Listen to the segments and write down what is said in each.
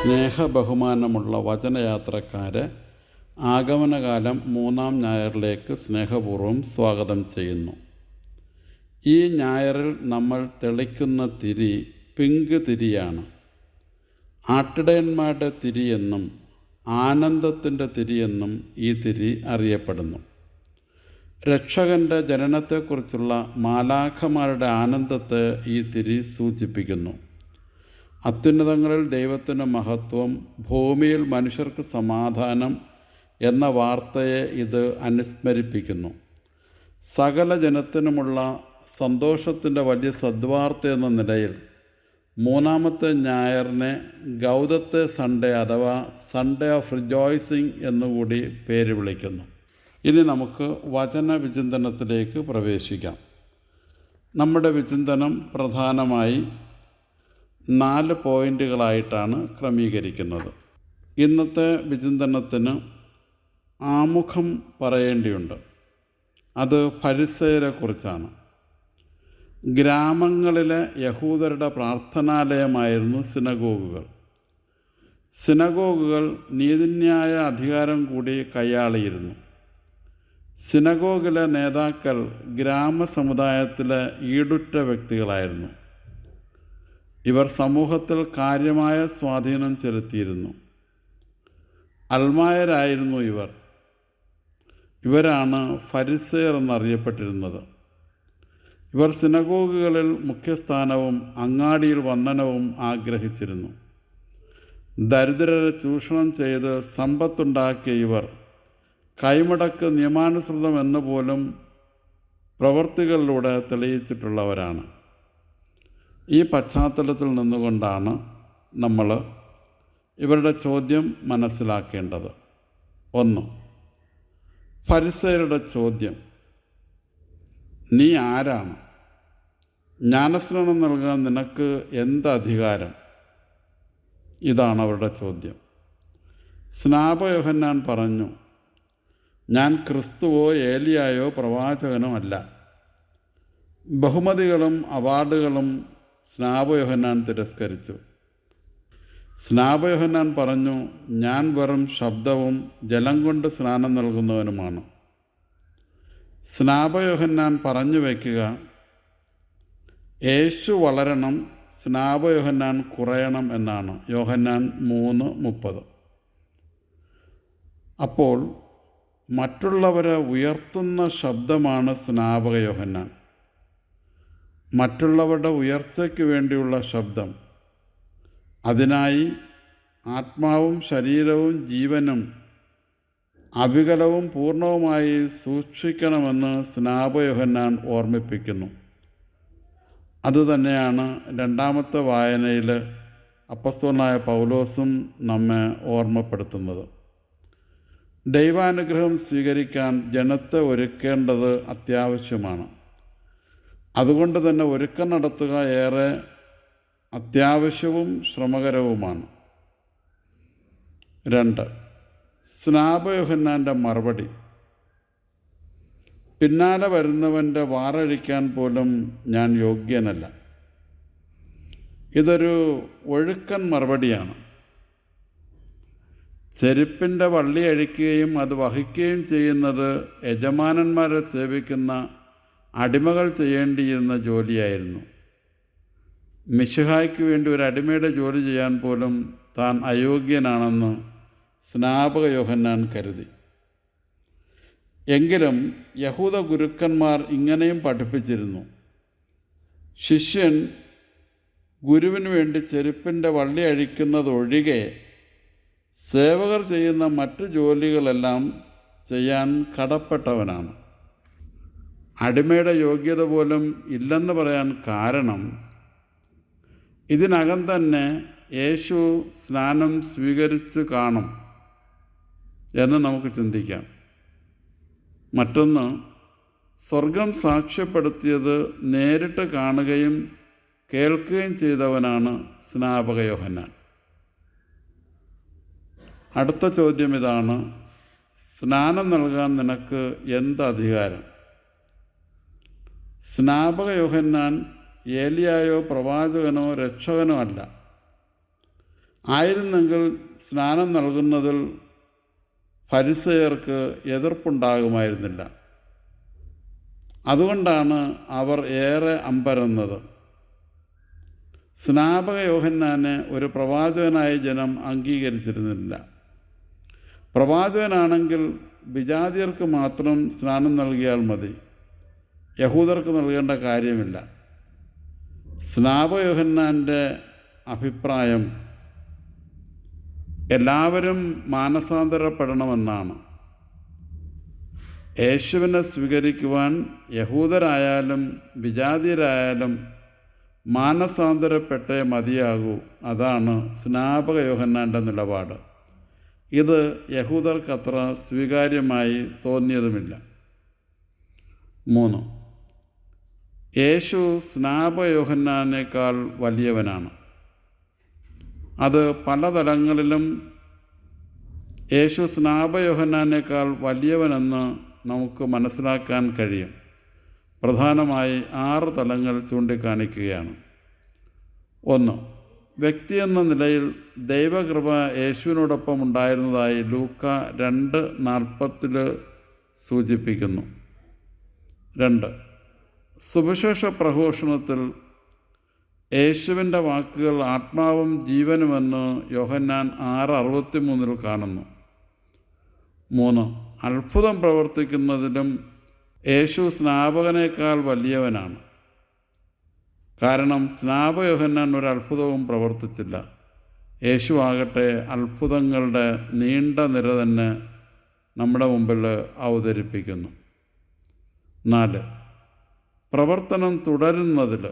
സ്നേഹബഹുമാനമുള്ള വചനയാത്രക്കാരെ ആഗമനകാലം 3-ാം ഞായറിലേക്ക് സ്നേഹപൂർവ്വം സ്വാഗതം ചെയ്യുന്നു. ഈ ഞായറിൽ നമ്മൾ തെളിക്കുന്ന തിരി പിങ്ക് തിരിയാണ്. ആട്ടിടയന്മാരുടെ തിരിയെന്നും ആനന്ദത്തിൻ്റെ തിരിയെന്നും ഈ തിരി അറിയപ്പെടുന്നു. രക്ഷകൻ്റെ ജനനത്തെക്കുറിച്ചുള്ള മാലാഖമാരുടെ ആനന്ദത്തെ ഈ തിരി സൂചിപ്പിക്കുന്നു. അത്യുന്നതങ്ങളിൽ ദൈവത്തിന് മഹത്വം, ഭൂമിയിൽ മനുഷ്യർക്ക് സമാധാനം എന്ന വാർത്തയെ ഇത് അനുസ്മരിപ്പിക്കുന്നു. സകല ജനത്തിനുമുള്ള സന്തോഷത്തിൻ്റെ വലിയ സദ്വാർത്ത എന്ന നിലയിൽ 3-ാമത്തെ ഞായറിനെ ഗൗദത്തെ സൺഡേ അഥവാ സൺഡേ ഓഫ് റിജോയ്സിങ് എന്നുകൂടി പേര് വിളിക്കുന്നു. ഇനി നമുക്ക് വചന വിചിന്തനത്തിലേക്ക് പ്രവേശിക്കാം. നമ്മുടെ വിചിന്തനം പ്രധാനമായി 4 പോയിൻ്റുകളായിട്ടാണ് ക്രമീകരിക്കുന്നത്. ഇന്നത്തെ വിചിന്തനത്തിന് ആമുഖം പറയേണ്ടിയുണ്ട്. അത് ഫരിസയരെക്കുറിച്ചാണ്. ഗ്രാമങ്ങളിലെ യഹൂദരുടെ പ്രാർത്ഥനാലയമായിരുന്നു സിനഗോഗുകൾ. സിനഗോഗുകൾ നീതിന്യായ അധികാരം കൂടി കൈയാളിയിരുന്നു. സിനഗോഗിലെ നേതാക്കൾ ഗ്രാമസമുദായത്തിലെ ഈടുറ്റ വ്യക്തികളായിരുന്നു. ഇവർ സമൂഹത്തിൽ കാര്യമായ സ്വാധീനം ചെലുത്തിയിരുന്നു. അൽമായരായിരുന്നു ഇവരാണ് ഫരിസയർ എന്നറിയപ്പെട്ടിരുന്നത്. ഇവർ സിനഗോഗുകളിൽ മുഖ്യസ്ഥാനവും അങ്ങാടിയിൽ വന്ദനവും ആഗ്രഹിച്ചിരുന്നു. ദരിദ്രരെ ചൂഷണം ചെയ്ത് സമ്പത്തുണ്ടാക്കിയ ഇവർ കൈമടക്ക് നിയമാനുസൃതം എന്ന് പോലും പ്രവൃത്തികളിലൂടെ തെളിയിച്ചിട്ടുള്ളവരാണ്. ഈ പശ്ചാത്തലത്തിൽ നിന്നുകൊണ്ടാണ് നമ്മൾ ഇവരുടെ ചോദ്യം മനസ്സിലാക്കേണ്ടത്. 1. ഫരിസയരുടെ ചോദ്യം: നീ ആരാണ്? ജ്ഞാനസ്നാനം നൽകാൻ നിനക്ക് എന്ത് അധികാരം? ഇതാണ് അവരുടെ ചോദ്യം. സ്നാപക യോഹന്നാൻ പറഞ്ഞു, ഞാൻ ക്രിസ്തുവോ ഏലിയായോ പ്രവാചകനോ അല്ല. ബഹുമതികളും അവാർഡുകളും സ്നാപക യോഹന്നാൻ തിരസ്കരിച്ചു. സ്നാപക യോഹന്നാൻ പറഞ്ഞു, ഞാൻ വെറും ശബ്ദവും ജലം കൊണ്ട് സ്നാനം നൽകുന്നവനുമാണ്. സ്നാപക യോഹന്നാൻ പറഞ്ഞു വയ്ക്കുക, യേശു വളരണം, സ്നാപക യോഹന്നാൻ കുറയണം എന്നാണ്. യോഹന്നാൻ 3:30. അപ്പോൾ മറ്റുള്ളവരെ ഉയർത്തുന്ന ശബ്ദമാണ് സ്നാപക യോഹന്നാൻ. മറ്റുള്ളവരുടെ ഉയർച്ചയ്ക്ക് വേണ്ടിയുള്ള ശബ്ദം. അതിനായി ആത്മാവും ശരീരവും ജീവനും അവികലവും പൂർണ്ണവുമായി സൂക്ഷിക്കണമെന്ന് സ്നാപക യോഹന്നാൻ ഓർമ്മിപ്പിക്കുന്നു. അതുതന്നെയാണ് 2-ാമത്തെ വായനയിൽ അപ്പസ്തലനായ പൗലോസും നമ്മെ ഓർമ്മപ്പെടുത്തുന്നത്. ദൈവാനുഗ്രഹം സ്വീകരിക്കാൻ ജനത്തെ ഒരുക്കേണ്ടത് അത്യാവശ്യമാണ്. അതുകൊണ്ട് തന്നെ ഒരുക്കം നടത്തുക ഏറെ അത്യാവശ്യവും ശ്രമകരവുമാണ്. 2. സ്നാപക യോഹന്നാൻ്റെ മറുപടി: പിന്നാലെ വരുന്നവൻ്റെ വാറഴിക്കാൻ പോലും ഞാൻ യോഗ്യനല്ല. ഇതൊരു ഒഴുക്കൻ മറുപടിയാണ്. ചെരുപ്പിൻ്റെ വള്ളി അഴിക്കുകയും അത് വഹിക്കുകയും ചെയ്യുന്നത് യജമാനന്മാരെ സേവിക്കുന്ന അടിമകൾ ചെയ്യേണ്ടിയിരുന്ന ജോലിയായിരുന്നു. മിശിഹായ്ക്ക് വേണ്ടി ഒരു അടിമയുടെ ജോലി ചെയ്യാൻ പോലും താൻ അയോഗ്യനാണെന്ന് സ്നാപക യോഹന്നാൻ കരുതി. എങ്കിലും യഹൂദ ഗുരുക്കന്മാർ ഇങ്ങനെയും പഠിപ്പിച്ചിരുന്നു: ശിഷ്യൻ ഗുരുവിന് വേണ്ടി ചെരുപ്പിൻ്റെ വള്ളി അഴിക്കുന്നതൊഴികെ സേവകർ ചെയ്യുന്ന മറ്റു ജോലികളെല്ലാം ചെയ്യാൻ കടപ്പെട്ടവനാണ്. അടിമയുടെ യോഗ്യത പോലും ഇല്ലെന്ന് പറയാൻ കാരണം, ഇതിനകം തന്നെ യേശു സ്നാനം സ്വീകരിച്ച് കാണും എന്ന് നമുക്ക് ചിന്തിക്കാം. മറ്റൊന്ന്, സ്വർഗം സാക്ഷ്യപ്പെടുത്തിയത് നേരിട്ട് കാണുകയും കേൾക്കുകയും ചെയ്തവനാണ് സ്നാപക യോഹന്നാൻ. അടുത്ത ചോദ്യം ഇതാണ്: സ്നാനം നൽകാൻ നിനക്ക് എന്ത് അധികാരം? സ്നാപക യോഹന്നാൻ ഏലിയായോ പ്രവാചകനോ രക്ഷകനോ അല്ല. ആയിരുന്നെങ്കിൽ സ്നാനം നൽകുന്നതിൽ ഫരിസേയർക്ക് എതിർപ്പുണ്ടാകുമായിരുന്നില്ല. അതുകൊണ്ടാണ് അവർ ഏറെ അമ്പരന്നത്. സ്നാപക യോഹന്നാനെ ഒരു പ്രവാചകനായി ജനം അംഗീകരിച്ചിരുന്നില്ല. പ്രവാചകനാണെങ്കിൽ വിജാതിയർക്ക് മാത്രം സ്നാനം നൽകിയാൽ മതി, യഹൂദർക്ക് നൽകേണ്ട കാര്യമില്ല. സ്നാപക യോഹന്നാൻ്റെ അഭിപ്രായം എല്ലാവരും മാനസാന്തരപ്പെടണമെന്നാണ്. യേശുവിനെ സ്വീകരിക്കുവാൻ യഹൂദരായാലും വിജാതിയരായാലും മാനസാന്തരപ്പെട്ടേ മതിയാകൂ. അതാണ് സ്നാപക യോഹന്നാൻ്റെ നിലപാട്. ഇത് യഹൂദർക്കത്ര സ്വീകാര്യമായി തോന്നിയതുമില്ല. 3. യേശു സ്നാപക യോഹന്നാനേക്കാൾ വലിയവനാണ്. അത് പല തലങ്ങളിലും യേശു സ്നാപക യോഹന്നാനേക്കാൾ വലിയവനെന്ന് നമുക്ക് മനസ്സിലാക്കാൻ കഴിയും. പ്രധാനമായി 6 തലങ്ങൾ ചൂണ്ടിക്കാണിക്കുകയാണ്. 1. വ്യക്തി എന്ന നിലയിൽ ദൈവകൃപ യേശുവിനോടൊപ്പം ഉണ്ടായിരുന്നതായി ലൂക്ക 2:40 സൂചിപ്പിക്കുന്നു. 2. സുവിശേഷ പ്രഘോഷണത്തിൽ യേശുവിൻ്റെ വാക്കുകൾ ആത്മാവും ജീവനുമെന്ന് യോഹന്നാൻ 6:63 കാണുന്നു. 3. അത്ഭുതം പ്രവർത്തിക്കുന്നതിലും യേശു സ്നാപകനേക്കാൾ വലിയവനാണ്. കാരണം സ്നാപക യോഹന്നാൻ ഒരു അത്ഭുതവും പ്രവർത്തിച്ചില്ല. യേശു ആകട്ടെ അത്ഭുതങ്ങളുടെ നീണ്ട നിര തന്നെ നമ്മുടെ മുമ്പിൽ അവതരിപ്പിക്കുന്നു. 4. പ്രവർത്തനം തുടരുന്നതിൽ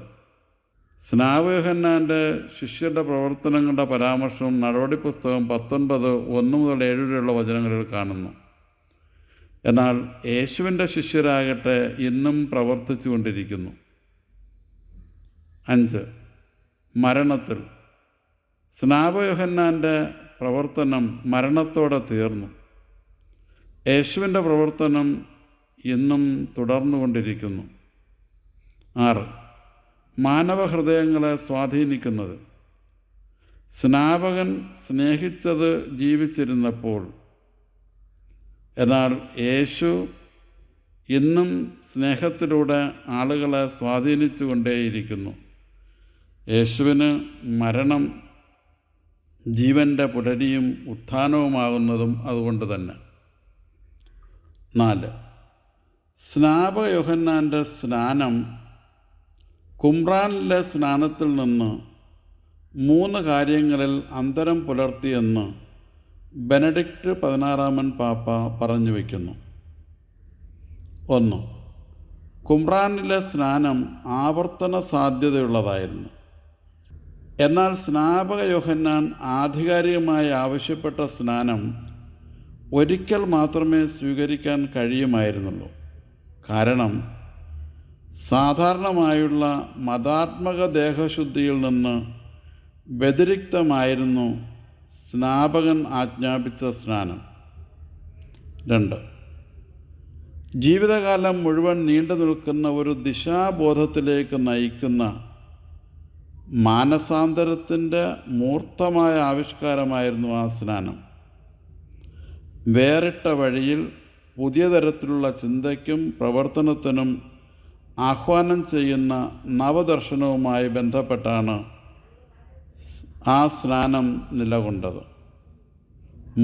സ്നാപക യോഹന്നാൻ്റെ ശിഷ്യരുടെ പ്രവർത്തനങ്ങളുടെ പരാമർശം നടപടി പുസ്തകം 19:1-7 വരെയുള്ള വചനങ്ങളിൽ കാണുന്നു. എന്നാൽ യേശുവിൻ്റെ ശിഷ്യരാകട്ടെ ഇന്നും പ്രവർത്തിച്ചു കൊണ്ടിരിക്കുന്നു. 5. മരണത്തിൽ സ്നാപക യോഹന്നാൻ്റെ പ്രവർത്തനം മരണത്തോടെ തീർന്നു. യേശുവിൻ്റെ പ്രവർത്തനം ഇന്നും തുടർന്നുകൊണ്ടിരിക്കുന്നു. 6. മാനവഹൃദയങ്ങളെ സ്വാധീനിക്കുന്നത് സ്നാപകൻ സ്നേഹിച്ചത് ജീവിച്ചിരുന്നപ്പോൾ, എന്നാൽ യേശു ഇന്നും സ്നേഹത്തിലൂടെ ആളുകളെ സ്വാധീനിച്ചു കൊണ്ടേയിരിക്കുന്നു. യേശുവിന് മരണം ജീവൻ്റെ പുലരിയും ഉത്ഥാനവുമാകുന്നതും അതുകൊണ്ട് തന്നെ. 4. സ്നാപക യോഹന്നാൻ്റെ സ്നാനം കുമ്രാനിലെ സ്നാനത്തിൽ നിന്ന് 3 കാര്യങ്ങളിൽ അന്തരം പുലർത്തിയെന്ന് ബെനഡിക്റ്റ് 16 പാപ്പ പറഞ്ഞു വയ്ക്കുന്നു. 1. കുമ്രാനിലെ സ്നാനം ആവർത്തന സാധ്യതയുള്ളതായിരുന്നു. എന്നാൽ സ്നാപക യോഹന്നാൻ ആധികാരികമായി ആവശ്യപ്പെട്ട സ്നാനം ഒരിക്കൽ മാത്രമേ സ്വീകരിക്കാൻ കഴിയുമായിരുന്നുള്ളൂ. കാരണം സാധാരണമായുള്ള മതാത്മക ദേഹശുദ്ധിയിൽ നിന്ന് വ്യതിരിക്തമായിരുന്നു സ്നാപകൻ ആജ്ഞാപിച്ച സ്നാനം. 2. ജീവിതകാലം മുഴുവൻ നീണ്ടു നിൽക്കുന്ന ഒരു ദിശാബോധത്തിലേക്ക് നയിക്കുന്ന മാനസാന്തരത്തിൻ്റെ മൂർത്തമായ ആവിഷ്കാരമായിരുന്നു ആ സ്നാനം. വേറിട്ട വഴിയിൽ പുതിയ തരത്തിലുള്ള ചിന്തയ്ക്കും പ്രവർത്തനത്തിനും ആഹ്വാനം ചെയ്യുന്ന നവദർശനവുമായി ബന്ധപ്പെട്ടാണ് ആ സ്നാനം നിലകൊണ്ടത്.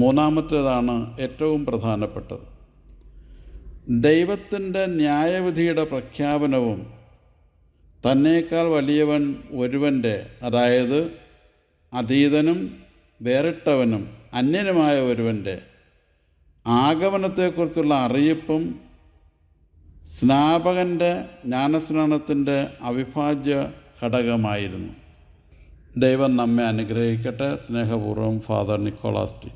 3-ാമത്തേതാണ് ഏറ്റവും പ്രധാനപ്പെട്ടത്. ദൈവത്തിൻ്റെ ന്യായവിധിയുടെ പ്രഖ്യാപനവും തന്നേക്കാൾ വലിയവൻ ഒരുവൻ്റെ, അതായത് അതീതനും വേറിട്ടവനും അന്യനുമായ ഒരുവൻ്റെ ആഗമനത്തെക്കുറിച്ചുള്ള അറിയിപ്പും സ്നാപകൻ്റെ ജ്ഞാനസ്നാനത്തിൻ്റെ അവിഭാജ്യ ഘടകമായിരുന്നു. ദൈവം നമ്മെ അനുഗ്രഹിക്കട്ടെ. സ്നേഹപൂർവ്വം ഫാദർ നിക്കോളാസ് ടി.